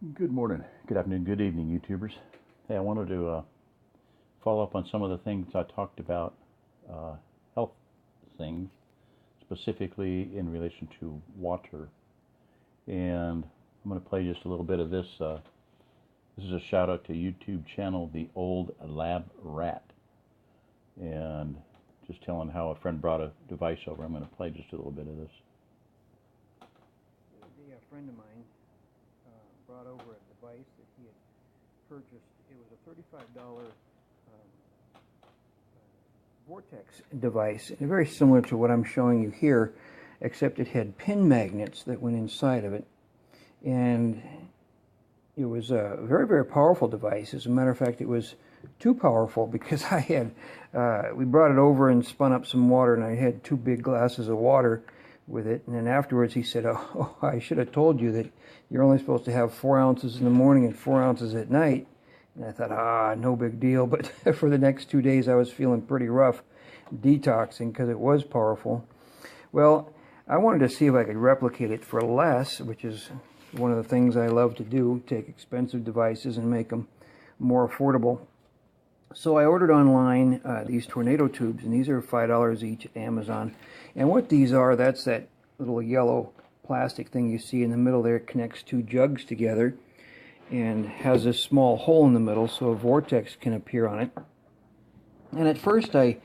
Good morning, good afternoon, good evening, YouTubers. Hey, I wanted to follow up on some of the things I talked about, health things, specifically in relation to water. And I'm going to play just a little bit of this. This is a shout out to YouTube channel, The Old Lab Rat. And just telling how a friend brought a device over. I'm going to play just a little bit of this. A friend of mine brought over a device that he had purchased. It was a $35 Vortex device, and very similar to what I'm showing you here, except it had pin magnets that went inside of it. And it was a very, very powerful device. As a matter of fact, it was too powerful because I had, we brought it over and spun up some water, and I had 2 big glasses of water with it. And then afterwards he said, oh, I should have told you that you're only supposed to have 4 ounces in the morning and 4 ounces at night. And I thought, no big deal. But for the next 2 days I was feeling pretty rough detoxing because it was powerful. Well, I wanted to see if I could replicate it for less, which is one of the things I love to do, take expensive devices and make them more affordable. So I ordered online these tornado tubes, and these are $5 each at Amazon. And what these are, that's that little yellow plastic thing you see in the middle there. It connects 2 jugs together and has this small hole in the middle so a vortex can appear on it. And at first I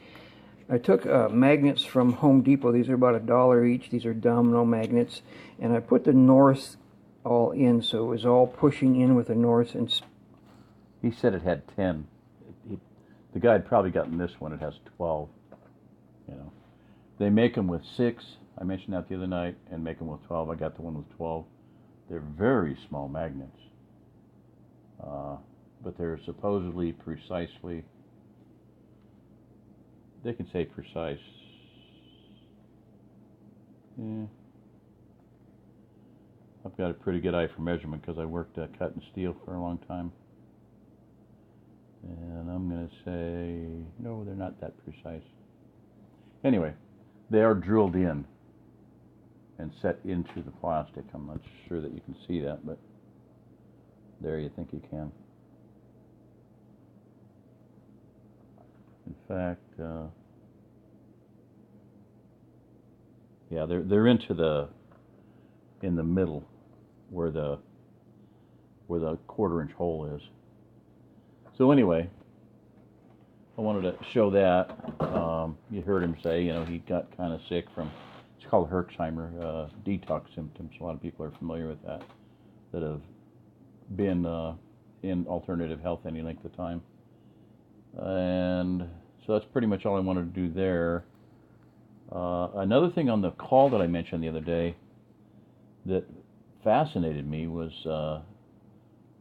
took magnets from Home Depot. These are about $1 each. These are domino magnets. And I put the north all in, so it was all pushing in with the north. And He said it had 10. The guy had probably gotten this one. It has 12. You know, they make them with 6. I mentioned that the other night, and make them with 12. I got the one with 12. They're very small magnets, but they're supposedly precisely. They can say precise. Yeah. I've got a pretty good eye for measurement because I worked at cut and steel for a long time. And I'm going to say, no, they're not that precise. Anyway, they are drilled in and set into the plastic. I'm not sure that you can see that, but there you think you can. In fact, yeah, they're in the middle where the 1/4-inch hole is. So anyway, I wanted to show that. You heard him say, he got kind of sick from, it's called Herxheimer, detox symptoms. A lot of people are familiar with that have been in alternative health any length of time. And so that's pretty much all I wanted to do there. Another thing on the call that I mentioned the other day that fascinated me was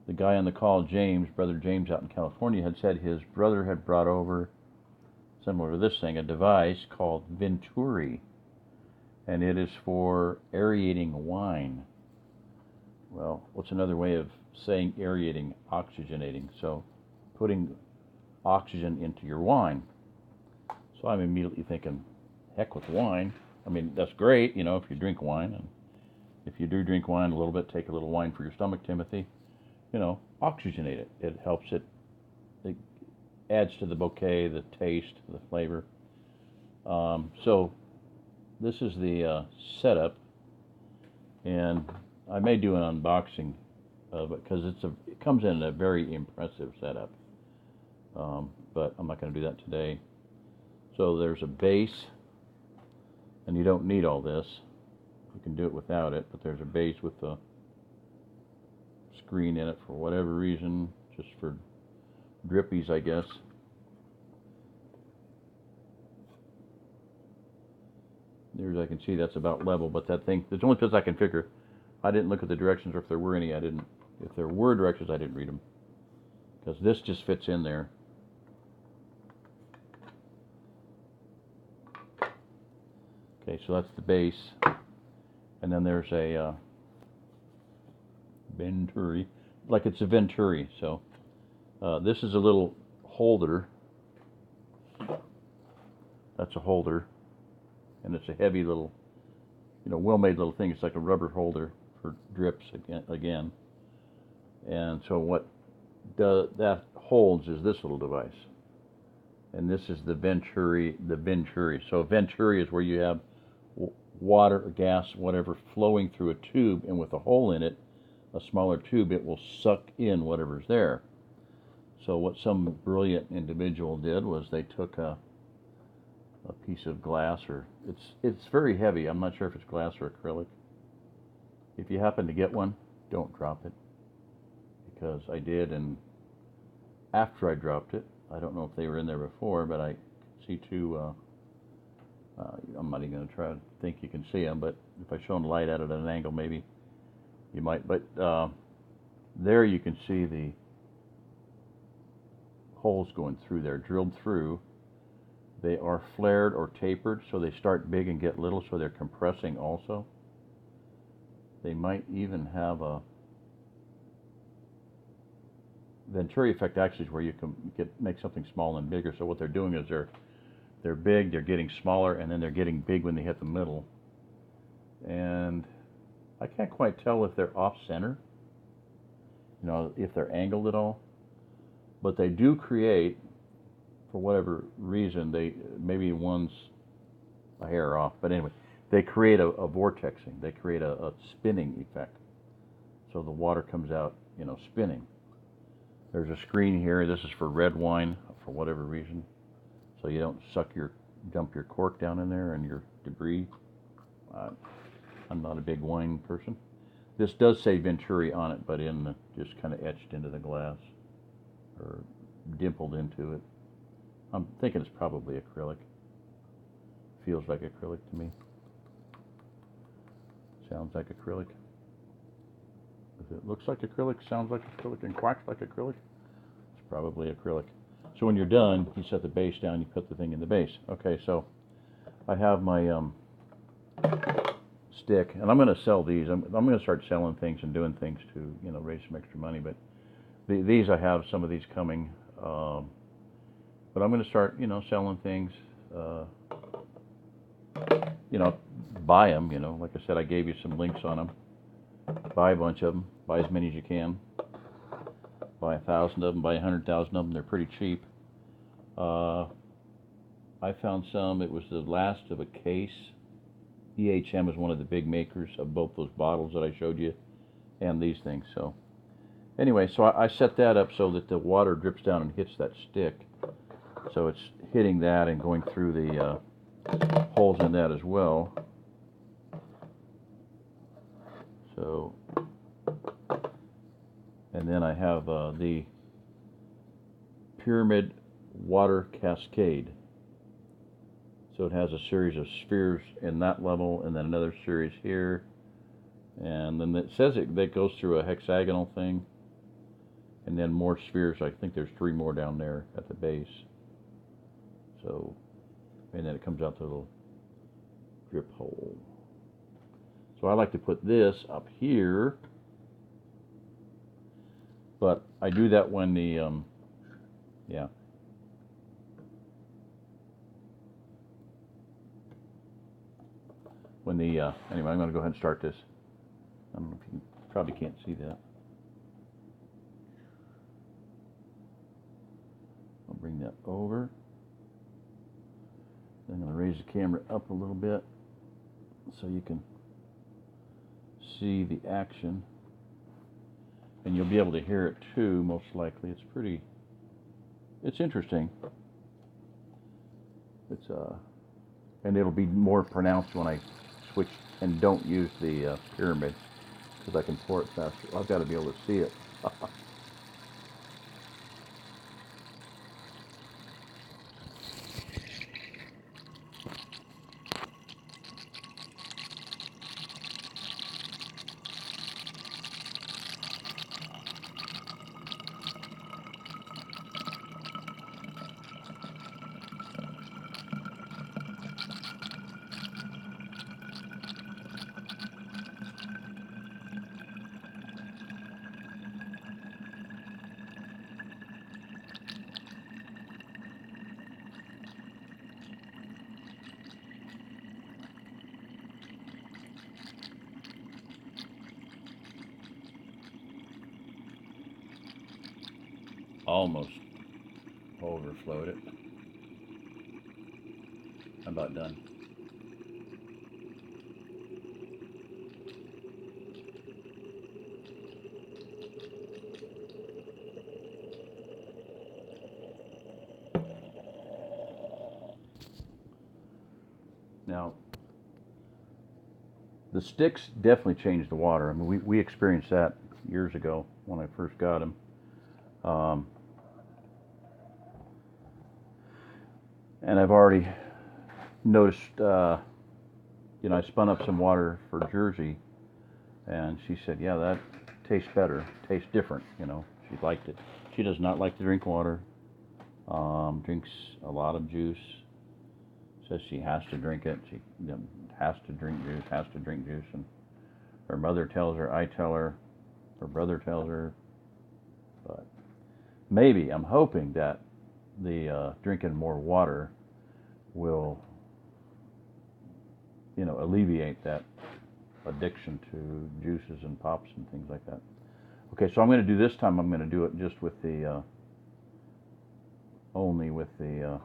the guy on the call, James, Brother James out in California, had said his brother had brought over, similar to this thing, a device called Vinturi, and it is for aerating wine. Well, what's another way of saying aerating? Oxygenating. So putting oxygen into your wine. So I'm immediately thinking, heck with wine. I mean, that's great, if you drink wine, and if you do drink wine a little bit, take a little wine for your stomach, Timothy. Oxygenate it. It helps it adds to the bouquet, the taste, the flavor. So this is the setup, and I may do an unboxing because it comes in a very impressive setup. But I'm not going to do that today. So there's a base, and you don't need all this. You can do it without it, but there's a base with the screen in it for whatever reason, just for drippies, I guess. There's, I can see that's about level, but that thing, it's the only place I can figure. I didn't look at the directions, or if there were any, if there were directions, I didn't read them. Because this just fits in there. Okay, so that's the base. And then there's a Venturi, like it's a Venturi. So this is a little holder. That's a holder, and it's a heavy little, well-made little thing. It's like a rubber holder for drips again. And so what that holds is this little device. And this is the Venturi. So Venturi is where you have water or gas, whatever, flowing through a tube, and with a hole in it, a smaller tube, it will suck in whatever's there. So what some brilliant individual did was they took a piece of glass, or it's very heavy. I'm not sure if it's glass or acrylic. If you happen to get one, don't drop it, because I did, and after I dropped it, I don't know if they were in there before, but I see two. I'm not even going to try to think you can see them, but if I shone light at it at an angle, maybe you might. But there you can see the holes going through there, drilled through. They are flared or tapered, so they start big and get little, so they're compressing also. They might even have a Venturi effect. Actually is where you can make something small and bigger. So what they're doing is they're big, they're getting smaller, and then they're getting big when they hit the middle. And I can't quite tell if they're off center, if they're angled at all. But they do create, for whatever reason, maybe one's a hair off, but anyway, they create a vortexing. They create a spinning effect. So the water comes out, spinning. There's a screen here. This is for red wine, for whatever reason, so you don't dump your cork down in there and your debris. I'm not a big wine person. This does say Venturi on it, but just kind of etched into the glass, or dimpled into it. I'm thinking it's probably acrylic. Feels like acrylic to me. Sounds like acrylic. If it looks like acrylic, sounds like acrylic, and quacks like acrylic, it's probably acrylic. So when you're done, you set the base down, you put the thing in the base. Okay, so I have my stick, and I'm going to sell these. I'm going to start selling things and doing things to raise some extra money. But these, I have some of these coming. But I'm going to start selling things. Buy them. Like I said, I gave you some links on them. Buy a bunch of them. Buy as many as you can. Buy 1,000 of them. Buy 100,000 of them. They're pretty cheap. I found some. It was the last of a case. EHM is one of the big makers of both those bottles that I showed you and these things. So anyway, so I set that up so that the water drips down and hits that stick. So it's hitting that and going through the holes in that as well. So, and then I have the Pyramid Water Cascade. So it has a series of spheres in that level, and then another series here. And then it says that goes through a hexagonal thing, and then more spheres. I think there's 3 more down there at the base. So, and then it comes out to a little drip hole. So I like to put this up here, but I do that when the, anyway, I'm going to go ahead and start this. I don't know if you probably can't see that. I'll bring that over. I'm going to raise the camera up a little bit so you can see the action, and you'll be able to hear it too, most likely. It's interesting. And it'll be more pronounced when I switch and don't use the pyramid, because I can pour it faster. I've got to be able to see it. Almost overflowed it. I'm about done. Now, the sticks definitely changed the water. I mean, we experienced that years ago when I first got them. And I've already noticed, you know, I spun up some water for Jersey, and she said, yeah, that tastes better, tastes different, you know. She liked it. She does not like to drink water, drinks a lot of juice, says she has to drink it. She has to drink juice, has to drink juice. And her mother tells her, I tell her, her brother tells her. But maybe, I'm hoping that the drinking more water will, you know, alleviate that addiction to juices and pops and things like that. Okay, so I'm going to do this time, I'm going to do it just with the, only with the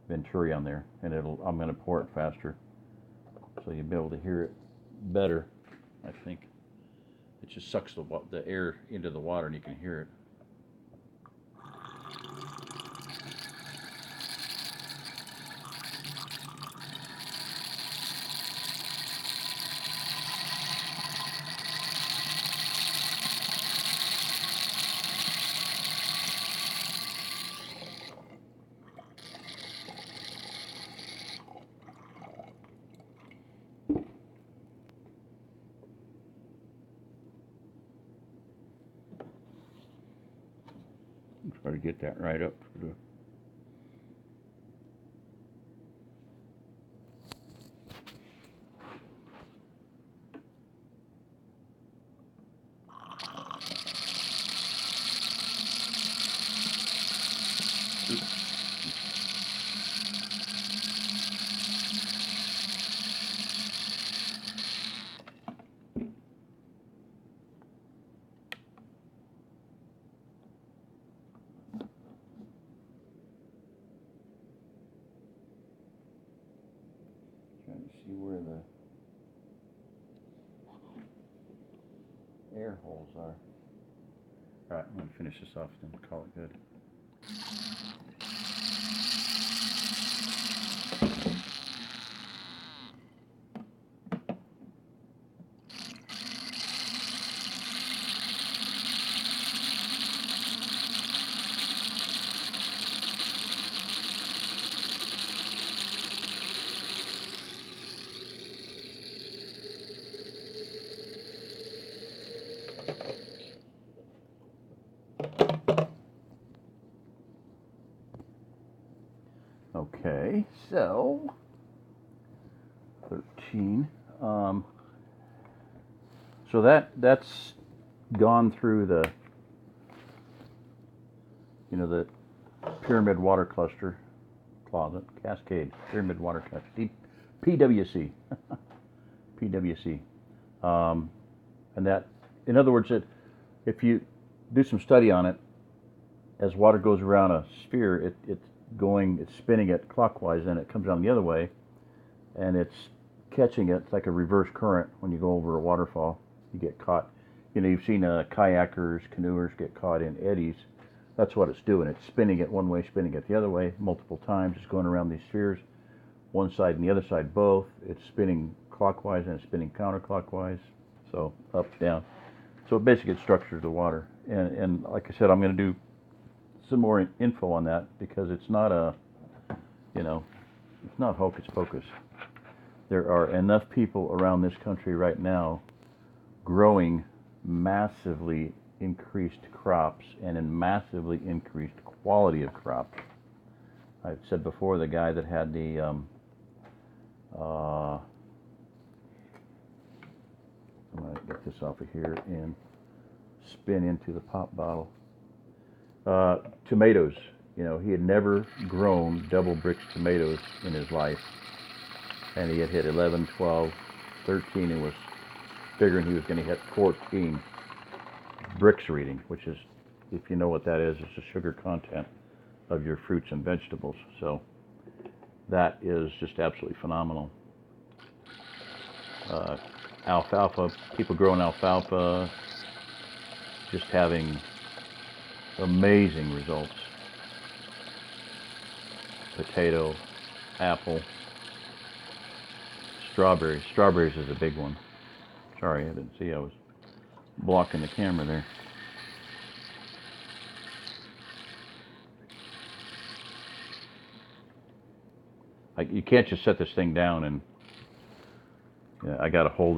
Venturi on there, and I'm going to pour it faster so you'll be able to hear it better. I think it just sucks the air into the water and you can hear it. Try to get that right up for the trying to see where the air holes are. Alright, I'm going to finish this off and call it good. Okay, so 13. So that's gone through the, you know, the pyramid water cluster closet, Cascade pyramid water cluster, PWC, PWC, and that, in other words, if you do some study on it, as water goes around a sphere, it's spinning it clockwise, and it comes down the other way, and it's catching it. It's like a reverse current when you go over a waterfall. You get caught. You know, you've seen kayakers, canoers get caught in eddies. That's what it's doing. It's spinning it one way, spinning it the other way multiple times. It's going around these spheres, one side and the other side both. It's spinning clockwise and it's spinning counterclockwise, so up, down. So it basically structures the water. And like I said, I'm going to do some more info on that because it's not a, you know, it's not hocus pocus. There are enough people around this country right now growing massively increased crops and in massively increased quality of crops. I've said before, the guy that had the I'm going to get this off of here and spin into the pop bottle. Tomatoes, you know, he had never grown double bricks tomatoes in his life, and he had hit 11, 12, 13, and was figuring he was going to hit 14 bricks reading, which is if you know what that is, it's the sugar content of your fruits and vegetables. So that is just absolutely phenomenal. Alfalfa, people growing alfalfa, just having amazing results. Potato, apple, strawberries. Strawberries is a big one. Sorry, I didn't see. I was blocking the camera there. You can't just set this thing down and I got to hold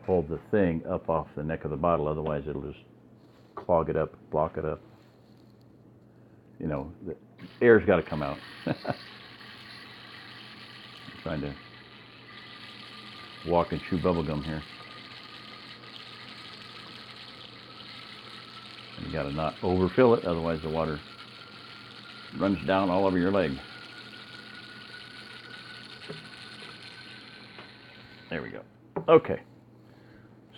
the thing up off the neck of the bottle, otherwise it'll just clog it up, block it up. You know, the air's got to come out. I'm trying to walk and chew bubblegum here. And you got to not overfill it, otherwise the water runs down all over your leg. There we go. Okay.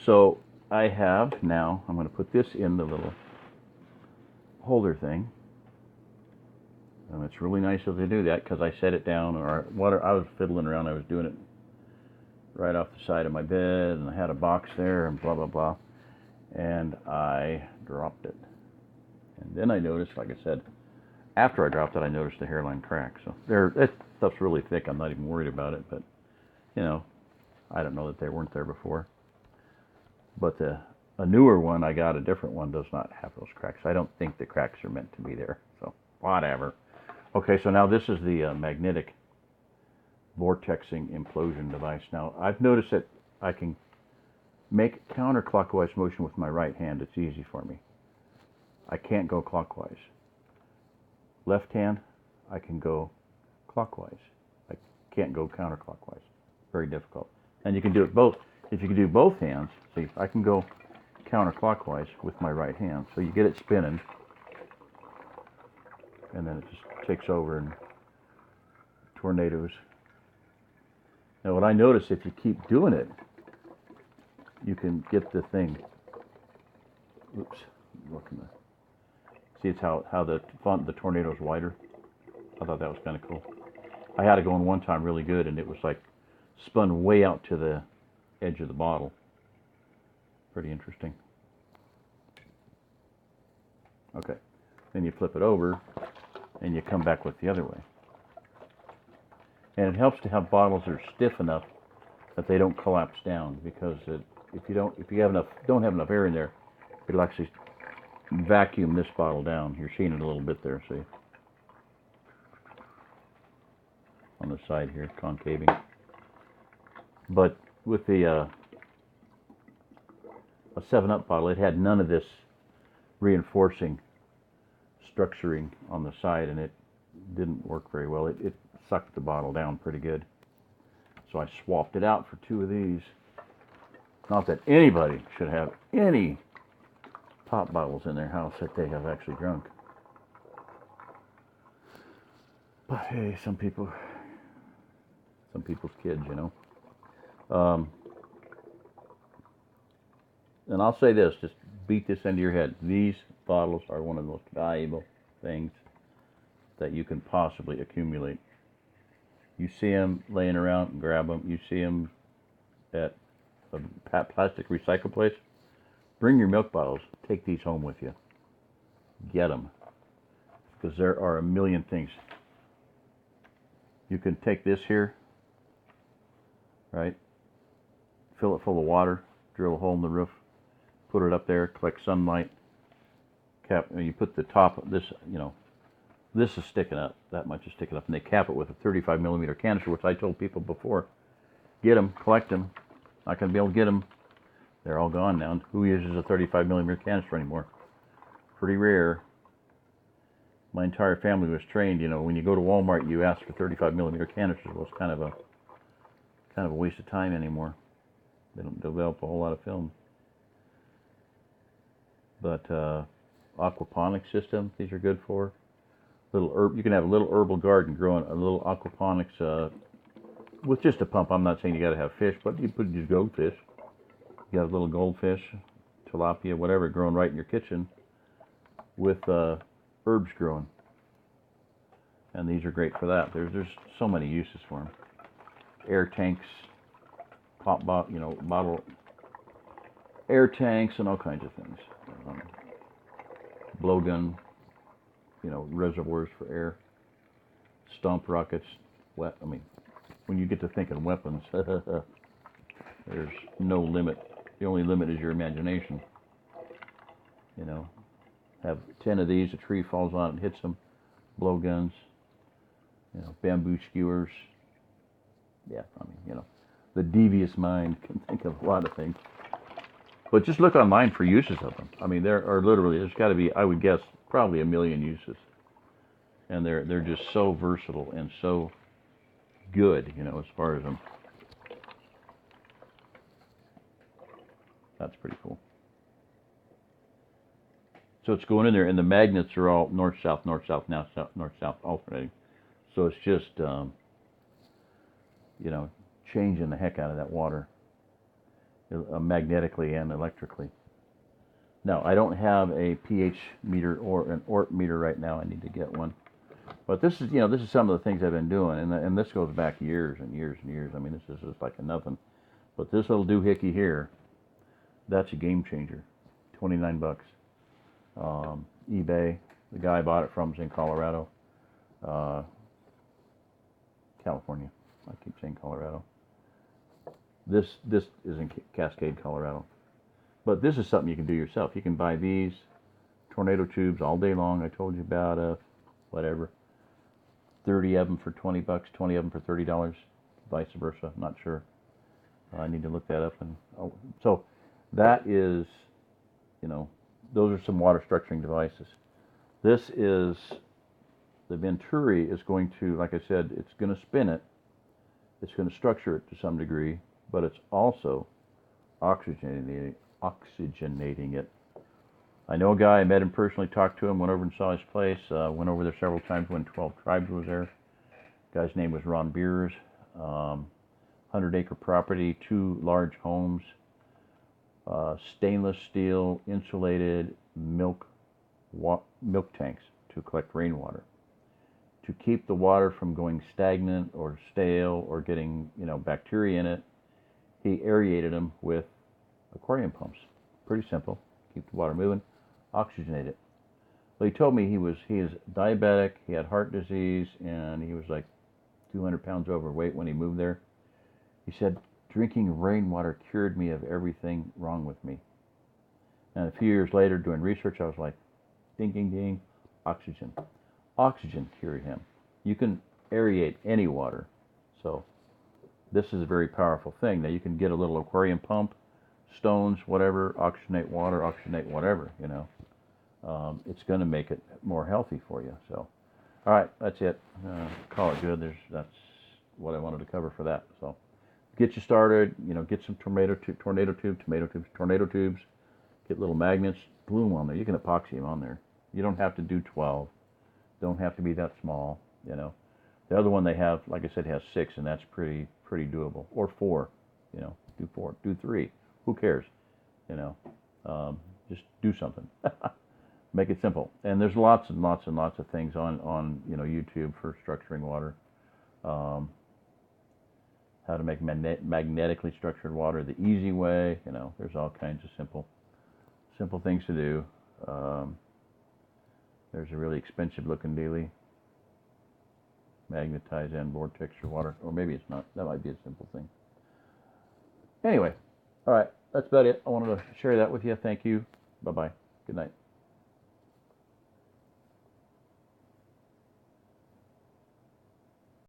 So I have now, I'm going to put this in the little holder thing. And it's really nice that they do that because I set it down, or I was fiddling around. I was doing it right off the side of my bed, and I had a box there, and blah, blah, blah. And I dropped it. And then I noticed, like I said, after I dropped it, I noticed the hairline crack. So that stuff's really thick. I'm not even worried about it, but, you know, I don't know that they weren't there before. But a newer one, I got a different one, does not have those cracks. I don't think the cracks are meant to be there. So whatever. Okay, so now this is the magnetic vortexing implosion device. Now I've noticed that I can make counterclockwise motion with my right hand. It's easy for me. I can't go clockwise. Left hand, I can go clockwise. I can't go counterclockwise. Very difficult. And you can do it both. If you can do both hands, see, I can go counterclockwise with my right hand. So you get it spinning, and then it just takes over and tornadoes. Now what I notice, if you keep doing it, you can get the thing. Oops, see, it's how the tornado's wider. I thought that was kind of cool. I had it going one time really good, and it was like spun way out to the edge of the bottle. Pretty interesting. Okay, then you flip it over and you come back with the other way. And it helps to have bottles that are stiff enough that they don't collapse down, because if you don't have enough air in there, it'll actually vacuum this bottle down. You're seeing it a little bit there, see? On the side here, concaving. But with the a 7-Up bottle, it had none of this reinforcing structuring on the side, and it didn't work very well. It sucked the bottle down pretty good. So I swapped it out for 2 of these. Not that anybody should have any pop bottles in their house that they have actually drunk. But hey, some people's kids, you know. And I'll say this, just beat this into your head. These bottles are one of the most valuable things that you can possibly accumulate. You see them laying around, and grab them. You see them at a plastic recycle place. Bring your milk bottles. Take these home with you. Get them. Because there are a million things. You can take this here, right? Fill it full of water. Drill a hole in the roof. Put it up there. Collect sunlight. Cap. You put the top of this, you know, this is sticking up. That much is sticking up. And they cap it with a 35 millimeter canister, which I told people before. Get them. Collect them. Not going to be able to get them. They're all gone now. Who uses a 35 millimeter canister anymore? Pretty rare. My entire family was trained, you know, when you go to Walmart, you ask for 35 millimeter canisters. Well, it's kind of a waste of time anymore. They don't develop a whole lot of film. But aquaponics system, these are good for. Little herb, you can have a little herbal garden growing a little aquaponics with just a pump. I'm not saying you got to have fish, but you put just goldfish. You got a little goldfish, tilapia, whatever, growing right in your kitchen. with herbs growing. And these are great for that. There's so many uses for them. Air tanks, bottle air tanks, and all kinds of things. Blowgun, reservoirs for air. Stomp rockets. When you get to thinking weapons, there's no limit. The only limit is your imagination. Have 10 of these, a tree falls on it and hits them. Blowguns, bamboo skewers. Yeah, the devious mind can think of a lot of things. But just look online for uses of them. There are literally, there's got to be, I would guess, probably a million uses. And they're just so versatile and so good, as far as them. That's pretty cool. So it's going in there, and the magnets are all north, south, north, south, now south, north, south, alternating. So it's just, changing the heck out of that water, magnetically and electrically. Now, I don't have a pH meter or an ORT meter right now. I need to get one. But this is some of the things I've been doing, and this goes back years and years and years. This is just like a nothing. But this little doohickey here, that's a game changer. $29. eBay. The guy I bought it from is in Colorado, California. I keep saying Colorado. This is in Cascade, Colorado. But this is something you can do yourself. You can buy these tornado tubes all day long. I told you about whatever. 30 of them for $20, 20 of them for $30, vice versa. I'm not sure. I need to look that up. So that is, those are some water structuring devices. This is, the Venturi is going to, like I said, it's going to spin it. It's going to structure it to some degree, but it's also oxygenating it. I know a guy, I met him personally, talked to him, went over and saw his place, went over there several times when 12 Tribes was there. Guy's name was Ron Beers. 100-acre property, 2 large homes, stainless steel insulated milk tanks to collect rainwater. To keep the water from going stagnant or stale or getting, bacteria in it, he aerated them with aquarium pumps. Pretty simple. Keep the water moving. Oxygenate it. Well, he told me he is diabetic, he had heart disease, and he was like 200 pounds overweight when he moved there. He said, drinking rainwater cured me of everything wrong with me. And a few years later, doing research, I was like, ding, ding, ding, oxygen. Oxygen cured him. You can aerate any water. So this is a very powerful thing. Now you can get a little aquarium pump, stones, whatever, oxygenate water, oxygenate whatever, it's going to make it more healthy for you. So, all right, that's it. Call it good. That's what I wanted to cover for that. So get you started, get some tornado tubes, get little magnets, glue them on there. You can epoxy them on there. You don't have to do 12. Don't have to be that small, The other one they have, like I said, has 6, and that's pretty doable. Or 4, do 4, do 3. Who cares? Just do something. Make it simple. And there's lots and lots and lots of things on YouTube for structuring water. How to make magnetically structured water the easy way. There's all kinds of simple things to do. There's a really expensive looking dealie. Magnetize and vortex your water. Or maybe it's not. That might be a simple thing. Anyway, all right. That's about it. I wanted to share that with you. Thank you. Bye-bye. Good night.